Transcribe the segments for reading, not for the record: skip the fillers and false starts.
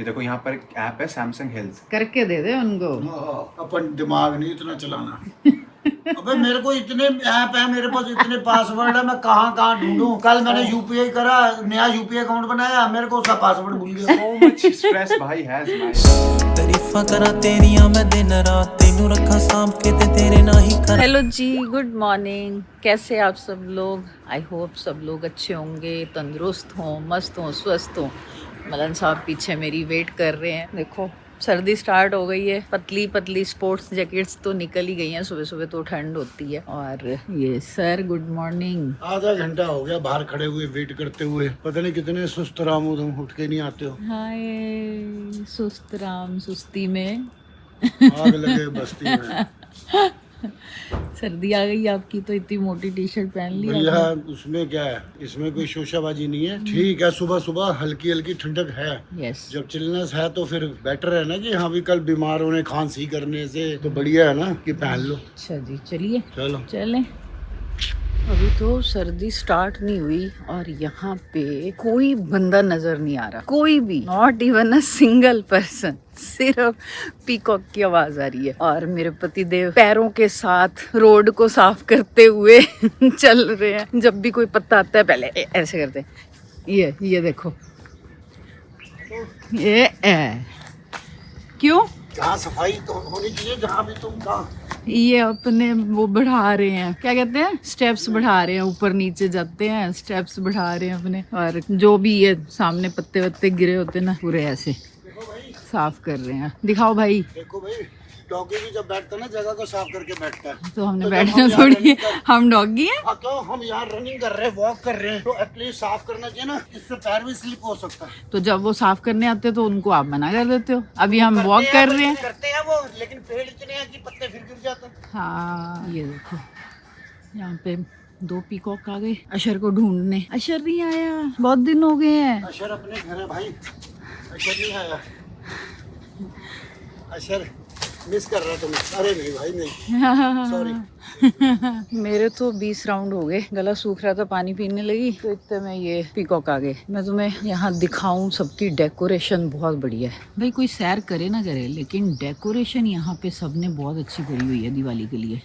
ये देखो यहाँ पर एक ऐप है सैमसंग हेल्थ, करके दे दे उनको। अपन दिमाग नहीं इतना चलाना। अबे मेरे को इतने ऐप है, मेरे पास इतने पासवर्ड है, मैं कहाँ कहाँ ढूंढूं। कल मैंने यूपीआई करा, नया यूपीआई अकाउंट बनाया, मेरे को उसका पासवर्ड भूल गया। so much stress भाई has man। तारीफां करा तेरियां मैं दिन रात, तेनू रखा सांभ के ते तेरे ना ही कर। हेलो जी, गुड मॉर्निंग। कैसे आप सब लोग? आई होप सब लोग अच्छे होंगे, तंदुरुस्त हों, मस्त हों, स्वस्थ हों। मलन साहब पीछे मेरी वेट कर रहे हैं। देखो सर्दी स्टार्ट हो गई है, पतली पतली स्पोर्ट्स जैकेट्स तो निकल ही गई हैं। सुबह सुबह तो ठंड होती है। और ये सर गुड मॉर्निंग। आधा घंटा हो गया बाहर खड़े हुए वेट करते हुए, पता नहीं कितने सुस्त राम हो तुम, उठ के नहीं आते हो। हाय सुस्त राम, सुस्ती में आग लगे बस्ती में। सर्दी आ गई आपकी तो इतनी मोटी टी शर्ट पहन ली भैया आपने। उसमें क्या है, इसमें कोई शोशाबाजी नहीं है। ठीक है, सुबह सुबह हल्की हल्की ठंडक है। यस जब चिलनेस है तो फिर बेटर है ना कि हाँ भी कल बीमार होने खांसी करने से तो बढ़िया है ना कि पहन लो। अच्छा जी, चलिए चलो चलें। अभी तो सर्दी स्टार्ट नहीं हुई और यहाँ पे कोई बंदा नजर नहीं आ रहा, कोई भी, not even a single person. सिर्फ पीकॉक की आवाज आ रही है और मेरे पतिदेव पैरों के साथ रोड को साफ करते हुए चल रहे हैं। जब भी कोई पत्ता आता है पहले ऐसे करते हैं। ये देखो, ये क्यों? जहाँ सफाई तो होनी चाहिए, जहाँ भी तुम कहाँ। ये अपने वो बढ़ा रहे हैं, क्या कहते हैं, स्टेप्स बढ़ा रहे हैं। ऊपर नीचे जाते हैं, स्टेप्स बढ़ा रहे हैं अपने। और जो भी ये सामने पत्ते वत्ते गिरे होते हैं ना, पूरे ऐसे साफ कर रहे हैं। दिखाओ भाई। देखो भाई, डॉगी भी जब बैठता है ना जगह को साफ करके बैठता है। तो हमने जब बैठना हम थोड़ी है, यहाँ हम डॉगी हैं। हाँ, तो हम यहाँ रनिंग कर रहे हैं, वॉक कर रहे हैं, तो एटलीस्ट साफ करना चाहिए ना, इससे पैर भी स्लिप हो सकता है। तो जब वो साफ करने आते हैं तो उनको आप मना कर देते हो। अभी हम वॉक कर रहे हैं। करते हैं वो, लेकिन पेड़ इतने हैं कि पत्ते फिर गिर जाते हैं। हाँ ये देखो, यहाँ पे 2 पीकॉक आ गए अशर को ढूंढने। अशर नहीं आया, बहुत दिन हो गए हैं। अशर अपने घर है भाई, अशर नहीं आया। अशर मिस कर रहा तुम? अरे नहीं भाई नहीं, सॉरी। मेरे तो 20 राउंड हो गए, गला सूख रहा था, पानी पीने लगी तो इतने में ये पीकॉक आ गए। मैं तुम्हें यहाँ दिखाऊं, सबकी डेकोरेशन बहुत बढ़िया है भाई। कोई सैर करे ना करे, लेकिन डेकोरेशन यहाँ पे सबने बहुत अच्छी करी हुई है दिवाली के लिए।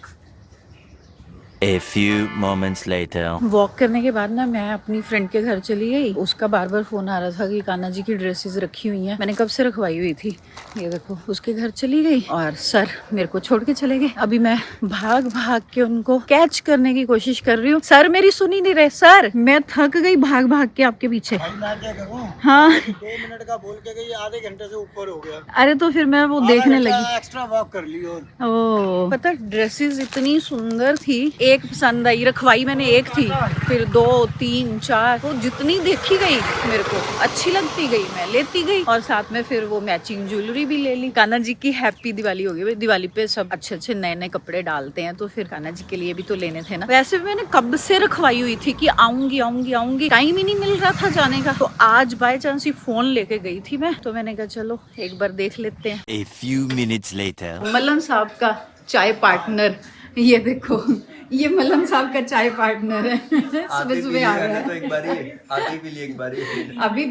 A few moments later. Walk करने के बाद ना मैं अपनी फ्रेंड के घर चली गई। उसका बार बार फोन आ रहा था कि कान्हा जी की ड्रेसेस रखी हुई हैं। मैंने कब से रखवाई हुई थी। ये देखो, उसके घर चली गई और सर मेरे को छोड़ के चले गए। अभी मैं भाग भाग के उनको कैच करने की कोशिश कर रही हूँ। सर मेरी सुन ही नहीं रहे। सर मैं थक गई भाग भाग के आपके पीछे। भाई मैं क्या करूँ? हाँ 2 मिनट का बोल के गई, आधे घंटे से ऊपर हो गया। अरे तो फिर मैं वो देखने लगी। एक्स्ट्रा वॉक कर ली। और ओ पता, ड्रेसेस इतनी सुंदर थी, एक पसंद आई, रखवाई मैंने एक थी, फिर 2 3 4, तो जितनी देखी गई मेरे को अच्छी लगती गई, मैं लेती गई। और साथ में फिर वो मैचिंग ज्वेलरी भी ले ली। कान्हा जी की हैप्पी दिवाली हो गई। दिवाली पे सब अच्छे अच्छे नए नए कपड़े डालते हैं, तो फिर कान्हा जी के लिए भी तो लेने थे ना। वैसे भी मैंने कब से रखवाई हुई थी कि आऊंगी आऊंगी आऊंगी, टाइम ही नहीं मिल रहा था जाने का। तो आज बाय चांस ही फोन लेके गई थी मैं, तो मैंने कहा चलो एक बार देख लेते हैं। A few minutes later. Malan साहब का चाय पार्टनर, ये देखो, ये मलन साहब का चाय पार्टनर है। सुबह सुबह आ रहा है। तो एक बारी आती पी ली, एक बारी अभी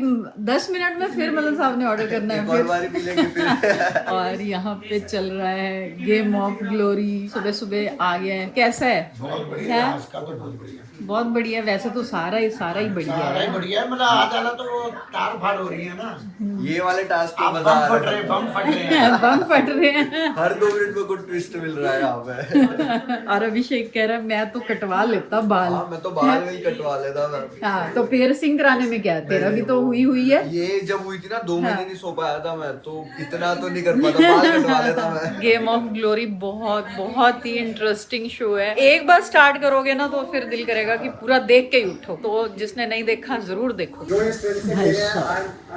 10 मिनट में फिर मलन साहब ने ऑर्डर करना है एक और फिर। बारी पी लेंगे फिर। और यहाँ पे चल रहा है गेम ऑफ ग्लोरी। सुबह सुबह आ गया है। कैसा है? क्या? इसका तो बहुत बढ़िया, बहुत बढ़िया। वैसे तो सारा ही बढ़िया सारा ही है। बढ़िया है। मतलब आज वाला तो वो तार फाड़ हो रही है ना, ये वाले टास्क में अब मजा आ बम फट रहा रहे, है। बम फट रहे हैं। बम फट रहे हैं। हर 2 मिनट में कुछ ट्विस्ट मिल रहा है यहाँ पे। और अभिषेक कह रहा है मैं तो कटवा लेता बाल। हाँ मैं तो बाल में ही कटवा लेता मैं। हाँ तो पियर्सिंग कराने में क्या है, तेरा भी तो हुई है। ये जब हुई थी ना 2 महीने नहीं सो पाया था मैं, तो इतना तो नहीं कर पाता, बाल कटवा लेता मैं। गेम ऑफ ग्लोरी बहुत बहुत ही इंटरेस्टिंग शो है। एक बार स्टार्ट करोगे ना तो फिर दिल करेगा कि पूरा देख के ही उठो। तो जिसने नहीं देखा जरूर देखो।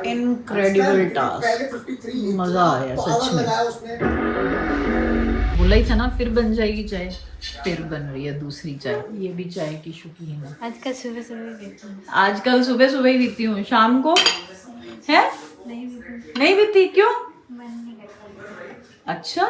इनक्रेडिबल टास्क, मजा आया सच में। बोला ही था ना फिर बन जाएगी चाय, फिर बन रही है दूसरी चाय। ये भी चाय की शौकीन है। आजकल सुबह सुबह पीती हूँ। आजकल सुबह सुबह ही पीती हूँ, शाम को है नहीं पीती। क्यों? मन नहीं करता। अच्छा,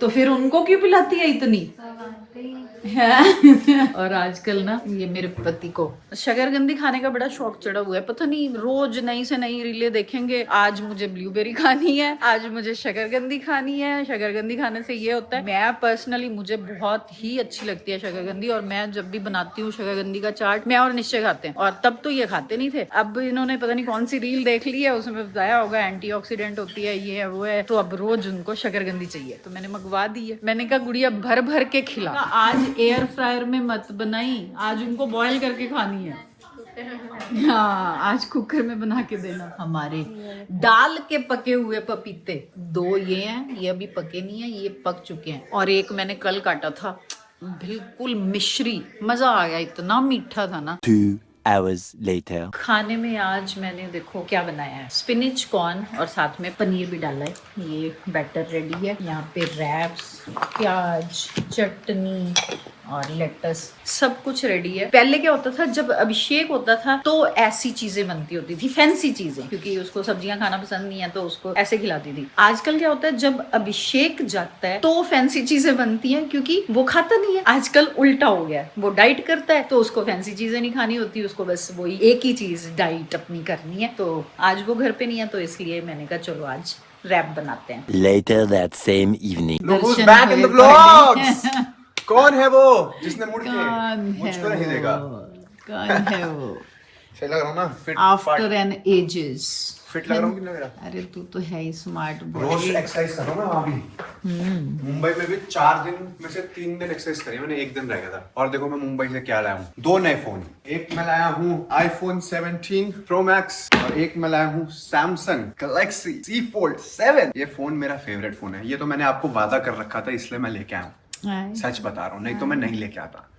तो फिर उनको क्यों पिलाती है इतनी? तो और आजकल ना ये मेरे पति को शकरकंदी खाने का बड़ा शौक चढ़ा हुआ है। पता नहीं रोज नई से नई रीलें देखेंगे, आज मुझे ब्लूबेरी खानी है, आज मुझे शकरकंदी खानी है। शकरकंदी खाने से ये होता है, मैं पर्सनली मुझे बहुत ही अच्छी लगती है शकरकंदी, और मैं जब भी बनाती हूँ शकरकंदी का चाट, मैं और निश्चय खाते हैं। और तब तो ये खाते नहीं थे, अब इन्होंने पता नहीं कौन सी रील देख ली है, उसमें बताया होगा एंटीऑक्सीडेंट होती है, ये है वो है, तो अब रोज उनको शकरकंदी चाहिए। तो मैंने मंगवा दी है। मैंने कहा गुड़िया भर भर के खिला, आज एयर फ्रायर में मत बनाई, आज उनको बॉयल करके खानी है। हाँ, आज कुकर में बना के देना। हमारे डाल के पके हुए पपीते 2 ये हैं, ये अभी पके नहीं है, ये पक चुके हैं। और एक मैंने कल काटा था, बिल्कुल मिश्री, मजा आ गया, इतना मीठा था ना। 2 hours later. खाने में आज मैंने देखो क्या बनाया है, स्पिनिच कॉर्न और साथ में पनीर भी डाला है। ये बैटर रेडी है, यहाँ पे रैप्स, प्याज, चटनी और लेटस, सब कुछ रेडी है। पहले क्या होता था, जब अभिषेक होता था तो ऐसी चीजें बनती होती थी, फैंसी चीजें, क्योंकि उसको सब्जियां खाना पसंद नहीं है तो उसको ऐसे खिलाती थी। आजकल क्या होता है, जब अभिषेक जाता है तो फैंसी चीजें बनती हैं, क्योंकि वो खाता नहीं है। आजकल उल्टा हो गया है, वो डाइट करता है तो उसको फैंसी चीजें नहीं खानी होती, उसको बस वही एक ही चीज डाइट अपनी करनी है। तो आज वो घर पे नहीं है, तो इसलिए मैंने कहा चलो आज रैप बनाते हैं। Later that same evening. Look who's Darshan back in the हुए vlogs. कौन है वो जिसने मुड़ के कौन मुझको है नहीं देगा? वो? कौन है वो? सही लग रहा हूँ ना? Fit after an ages. Fit लग रहा हूँ कि नहीं लग रहा? अरे तू तो है ही स्मार्ट रोज बॉय। एक्सरसाइज कर रहा हूँ ना वहाँ भी। मुंबई में भी 4 दिन में से 3 दिन एक्सरसाइज करी, मैंने 1 दिन रह गया था। और देखो मैं मुंबई से क्या लाया हूँ, 2 नए फोन। एक मैं लाया हूँ iPhone 17 Pro Max और एक मैं लाया हूँ Samsung Galaxy Z Fold 7। ये फोन मेरा फेवरेट फोन है। ये तो मैंने आपको वादा कर रखा था, इसलिए मैं लेके आया हूँ। सच बता रहा हूँ, नहीं तो मैं नहीं लेके आता।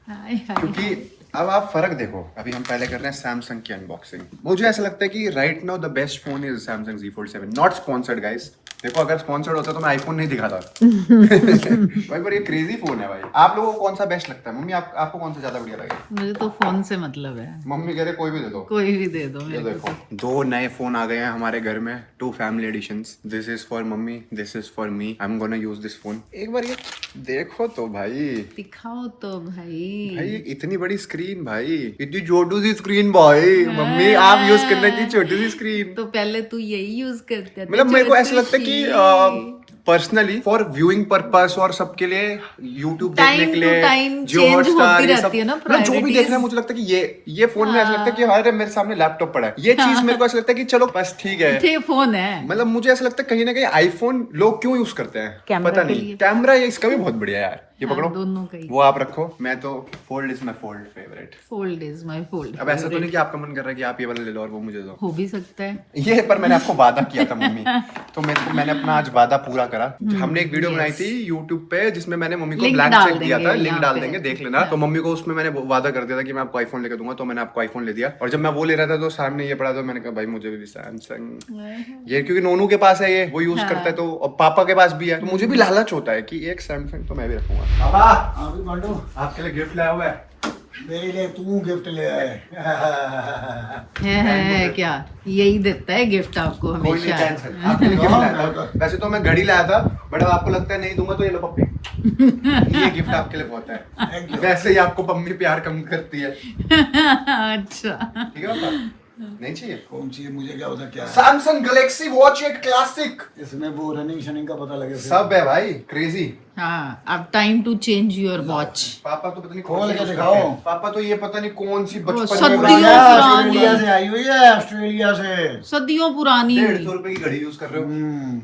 क्योंकि अब आप फर्क देखो। अभी हम पहले कर रहे हैं सैमसंग की अनबॉक्सिंग। मुझे ऐसा लगता है कि right now the best phone is Samsung Z Fold 7। Not sponsored guys. देखो अगर स्पॉन्सर्ड होता तो मैं आईफोन नहीं दिखाता। भाई पर ये क्रेजी फोन है भाई। आप लोगों को कौन सा बेस्ट लगता है? मम्मी आपको कौन सा ज्यादा बढ़िया लगे? मुझे तो फोन से मतलब है। मम्मी कह रहे कोई भी दे दो। कोई भी दे दो ये मेरे को। देखो 2 नए फोन आ गए हैं हमारे घर में, 2 family additions. This is for mummy, this is for me. I am gonna use this phone. एक बार ये देखो तो भाई। दिखाओ तो भाई। भाई इतनी बड़ी स्क्रीन भाई, इतनी छोटी सी स्क्रीन भाई। मम्मी आप यूज करना की छोटी सी स्क्रीन। तो पहले तू यही यूज करते थे। मतलब मेरे को ऐसा लगता है कि पर्सनली फॉर व्यूइंग पर्पस और सबके लिए यूट्यूब देखने के लिए जियो हॉटस्टार ये सब, मतलब जो भी देख रहे हैं मुझे लगता है कि ये फोन में ऐसा लगता है कि अरे मेरे सामने लैपटॉप पड़ा है। ये चीज मेरे को ऐसा लगता है कि चलो बस ठीक है, ठीक फोन है। मतलब मुझे ऐसा लगता है कहीं ना कहीं आईफोन लोग क्यों यूज करते हैं कैमरा पता के नहीं। लिए। कैमरा इसका भी बहुत बढ़िया है यार। ये पकड़ो, दोनों का ही। वो आप रखो, मैं तो fold is my fold favourite. Fold is my fold. अब ऐसा तो नहीं कि आपका मन कर रहा है कि आप ये वाला ले लो और वो मुझे दो। हो भी सकता है ये पर मैंने आपको वादा किया था मम्मी, तो मैंने अपना आज वादा पूरा करा। हमने एक वीडियो बनाई थी YouTube पे जिसमें मैंने मम्मी को लिंक ब्लैंक डाल चेक दिया देंगे था, लिंक यहाँ डाल पे। देंगे देख लेना। तो मम्मी को उसमें मैंने वादा कर दिया था कि मैं आपको आईफोन लेके दूंगा, तो मैंने आपको आईफोन ले दिया। और जब मैं वो ले रहा था तो सामने ये पड़ा, तो मैंने कहा भाई मुझे भी सैमसंग। ये क्योंकि नोनू के पास है, ये वो यूज करता है, तो और पापा के पास भी है, तो मुझे भी लालच होता है कि एक सैमसंग तो मैं भी रखूंगा। पापा अभी बांटो, आपके लिए गिफ्ट लाया हुआ है। मेरे लिए तू गिफ्ट ले आए। है क्या? यही देता है गिफ्ट आपको कोई नहीं हमेशा। कैंसिल, आपके लिए गिफ्ट लाया था। वैसे तो मैं घड़ी लाया था, बट अब आपको लगता है नहीं दूंगा तो ये लो पप्पी। ये गिफ्ट आपके लिए बहुत है। वैसे ही आपको मम्मी प्यार कम करती है। अच्छा ठीक है पापा? नहीं चाहिए? कौन सी है? मुझे क्या पता क्या है। सैमसंग गैलेक्सी वॉच 8 क्लासिक, इसमें वो रनिंग शनिंग का पता लगे फिर। सब है भाई, क्रेजी। हाँ, अब time to change your watch. पापा तो पता नहीं खोल कौन के सी दिखाओ। करते हैं। पापा तो ये पता नहीं कौन सी बचपन में सदियों बनाई है। पुरानी। ऑस्ट्रेलिया से आई हुई है, ऑस्ट्रेलिया से। सदियों पुरानी। 150 रुपए की घड़ी यूज कर रहे हो।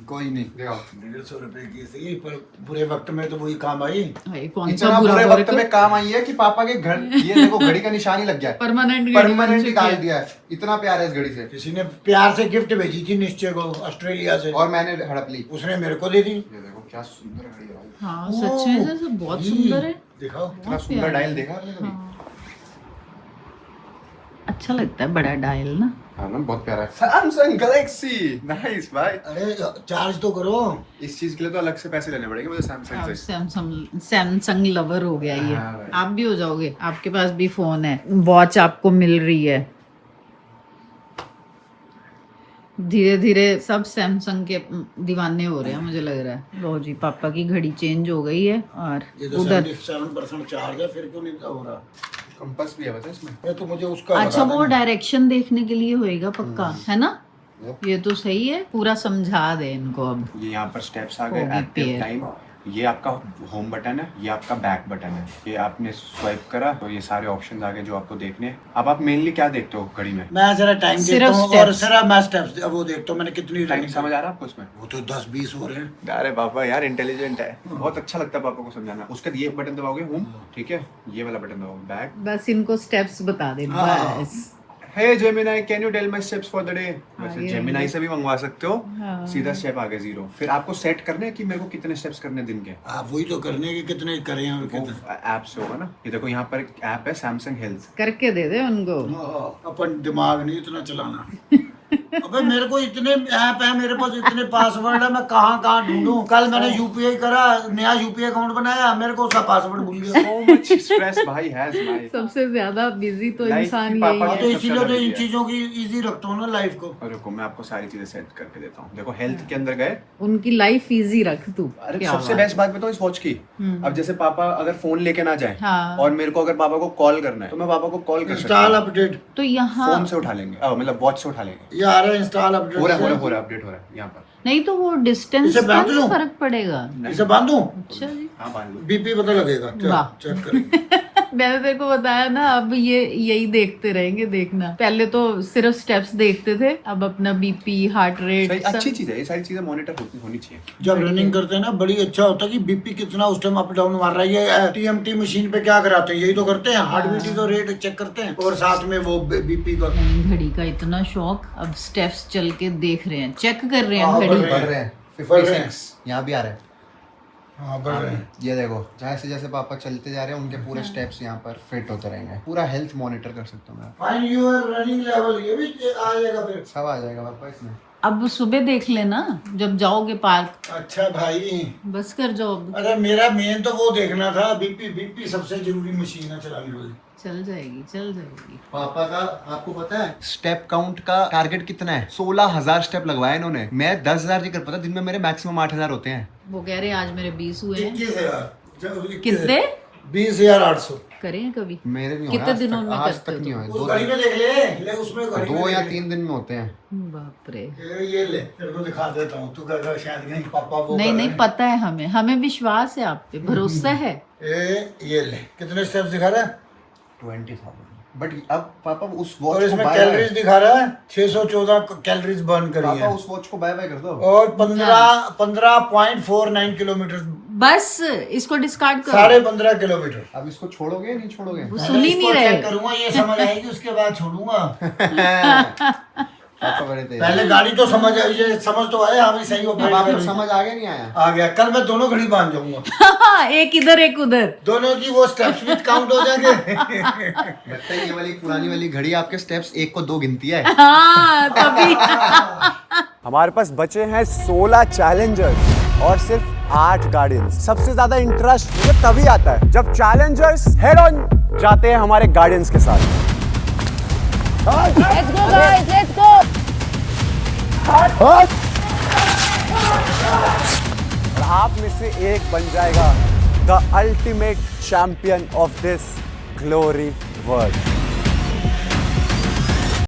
कोई नहीं, देखो 150 रुपए की थी, पर बुरे वक्त में तो वही काम आई। भाई कौन सा इतना बुरा बुरे वक्त वर्क? में काम आई है कि पापा के घर ये देखो घड़ी का निशान ही लग गया है। परमानेंट परमानेंट निकाल दिया है। इतना प्यार है इस घड़ी से। किसी ने प्यार से गिफ्ट भेजी थी निश्चय को ऑस्ट्रेलिया से, और मैंने हड़प ली। उसने मेरे को दे दी। ये देखो क्या सुंदर घड़ी है भाई। हाँ सच में जैसे बहुत सुंदर है। दिखाओ। इतना सुंदर डायल देखा आपने कभी? अच्छा लगता है बड़ा डायल ना। हाँ ना, बहुत प्यारा है। सैमसंग गैलेक्सी नाइस भाई। अरे चार्ज तो करो। इस चीज के लिए तो अलग से पैसे लेने पड़ेंगे मुझे सैमसंग आप से। सैमसंग लवर हो गया ये। हाँ भाई। आप भी हो जाओगे, आपके पास भी फोन है, वॉच आपको मिल रही है। धीरे धीरे सब सैमसंग के दीवाने हो रहे हैं मुझे लग रहा है। लो जी पापा की घड़ी चेंज हो गई है और ये तो उधर 77% चार्ज है, फिर क्यों नहीं हो रहा? कंपास भी है पता है इसमें। ये तो मुझे उसका अच्छा बता वो देना। डायरेक्शन देखने के लिए होएगा पक्का, है ना? ये तो सही है, पूरा समझा दे इनको अब। ये यहाँ पर स्टेप्स आ गए, होगी एक्टिव पेयर। टाइम, ये आपका होम बटन है, ये आपका बैक बटन है। ये आपने स्वाइप करा तो ये सारे ऑप्शन आ गए जो आपको देखने हैं। अब आप मेनली क्या देखते हो घड़ी में? मैं जरा टाइम सिर्फ देखता हूँ और steps। सिर्फ मैं स्टेप्स वो देखता हूँ मैंने कितनी टाइम रनिंग समझ आ रहा है आपको इसमें? वो तो 10-20 हो रहे हैं। अरे पापा यार इंटेलिजेंट है, बहुत अच्छा लगता है पापा को समझाना। उसके बाद ये बटन दबाओगे होम, ठीक है, ये वाला बटन दबाओगे बैक। बस इनको स्टेप्स बता दे हाँ। बस। Hey Gemini can you tell my steps for the day? वैसे ये जेमिनाई से भी मंगवा सकते हो। हाँ। सीधा स्टेप आ गए 0। फिर आपको सेट करने हैं कि मेरे को कितने स्टेप्स करने दिन के। आप वही तो करने के कितने करें और वो कितने ऐप से होगा ना। ये देखो यहाँ पर एक ऐप है सैमसंग हेल्थ। करके दे दे उनको। अपन दिमाग नहीं इतना चलाना। अबे मेरे को इतने ऐप है मेरे पास, इतने पासवर्ड है, मैं कहाँ कहाँ ढूंढूं। कल मैंने यूपीआई करा, नया यूपीआई अकाउंट बनाया, मेरे को उसका पासवर्ड भूल गया। So much stress भाई has my सबसे ज्यादा बिजी तो Life इंसान की यही पापा हाँ, है। तो इसीलिए तो इन सबसे चीजों की इजी रखता हूँ ना लाइफ को। और रुको मैं आपको सारी चीजें सेट करके देता हूँ। देखो हेल्थ के अंदर गए। उनकी लाइफ इजी रख तू। अरे क्या सबसे बात बेस्ट बात बताऊँ इस वॉच की। अब जैसे पापा अगर फोन लेके ना जाए हाँ। और मेरे को अगर पापा को कॉल करना है तो मैं पापा को कॉल कर सकता इंस्टॉल हूँ। अपडेट तो यहाँ फोन से उठा लेंगे, मतलब वॉच से उठा लेंगे। ये आ रहा है इंस्टॉल अपडेट। हो रहा अपडेट हो रहा है यहाँ पर। नहीं तो वो डिस्टेंस इसे का बांध नहीं लूं? फर्क पड़ेगा। इसे बांधूं? अच्छा जी। हाँ बांध लो। बीपी पता लगेगा। वाह। चेक करेंगे। मैंने तेरे को बताया ना, अब ये यही देखते रहेंगे। देखना पहले तो सिर्फ स्टेप्स देखते थे, अब अपना बीपी, हार्ट सही रेट अच्छी चीज है, ये सारी चीजें मॉनिटर होनी चाहिए। जब रनिंग करते हैं ना बड़ी अच्छा होता है कि बीपी कितना उस टाइम अप डाउन मार रहा है। ये टीएमटी मशीन पे क्या कराते हैं, यही तो करते हैं, हार्ट बीट तो रेट चेक करते हैं और साथ में वो बीपी का। घड़ी का इतना शौक, अब स्टेप्स चल के देख रहे हैं, चेक कर रहे हैं हाँ, घड़ी। बढ़ बढ़ रहे हैं बढ़ रहे हैं। 56 यहाँ भी आ रहे हैं। हाँ बढ़ रहे हैं। ये देखो जैसे जैसे पापा चलते जा रहे हैं उनके पूरे स्टेप्स यहाँ पर फिट होते रहेंगे। पूरा हेल्थ मॉनिटर कर सकता हूँ मैं। फाइंड योर रनिंग लेवल, ये भी आ जाएगा फिर। सब आ जाएगा पापा इसमें। अब सुबह देख लेना जब जाओगे पार्क, अच्छा भाई, बस कर जाओ अब। अरे मेरा मेन तो वो देखना था, बीपी सबसे जरूरी मशीन है चलाने वाली। चल जाएगी चल जाएगी। पापा का आपको पता है स्टेप काउंट का टारगेट कितना है? 16,000 स्टेप लगवाए इन्होंने। मैं 10,000 नहीं कर पाता, दिन में मेरे मैक्सिमम 8,000 होते हैं। वो कह रहे हैं आज मेरे 20 हुए हैं। 21,000। कितने 20,800। करें कभी? मेरे नहीं कितने हुए आज दिनों तक, में आज करते तक हो नहीं हुए। उस घड़ी में देख ले उसमें घड़ी में 2 या देख ले। 3 दिन में होते हैं। बाप रे। ये ले तेरे को दिखा देता हूँ, तू कहेगा शायद कहीं पापा वो नहीं कर नहीं रहे हैं। पता है, हमें विश्वास है आप पे, भरोसा है। ये ले कितने स्टेप्स दिखा रहा है 20,000। बट अब पापा उस और वॉच इसमें को कैलोरीज दिखा रहा है 614 कैलोरीज बर्न करी पापा है उस वॉच को बाय बाय कर दो। और 15.49 किलोमीटर, बस इसको डिस्कार्ड करो। 15.5 किलोमीटर। अब इसको छोड़ोगे या नहीं छोड़ोगे? वो सुन ही नहीं इसको रहे। चेक करूंगा, ये समझ आएगी उसके बाद छोड़ूंगा। पापा बड़े तेज। पहले गाड़ी तो ये समझ तो आया हमें सही अब ऑपरेट आपको करनी। समझ आ गया नहीं आया? आ गया, कल मैं दोनों घड़ी बांध जाऊंगा। एक इधर एक उधर। दोनों की वो स्टेप्स भी काउंट हो जाएंगे। लगता है ये वाली पुरानी वाली घड़ी आपके स्टेप्स 1 को 2 गिनती है। हाँ तभी। हमारे पास बचे हैं 16 चैलेंजर्स और सिर्फ 8 गार्डियंस। सबसे ज्यादा इंटरेस्ट मुझे तभी आता है जब चैलेंजर्स हेड ऑन जाते हैं हमारे गार्डियंस के साथ। Let's go guys, let's go. और आप में से एक बन जाएगा the ultimate champion of this glory world.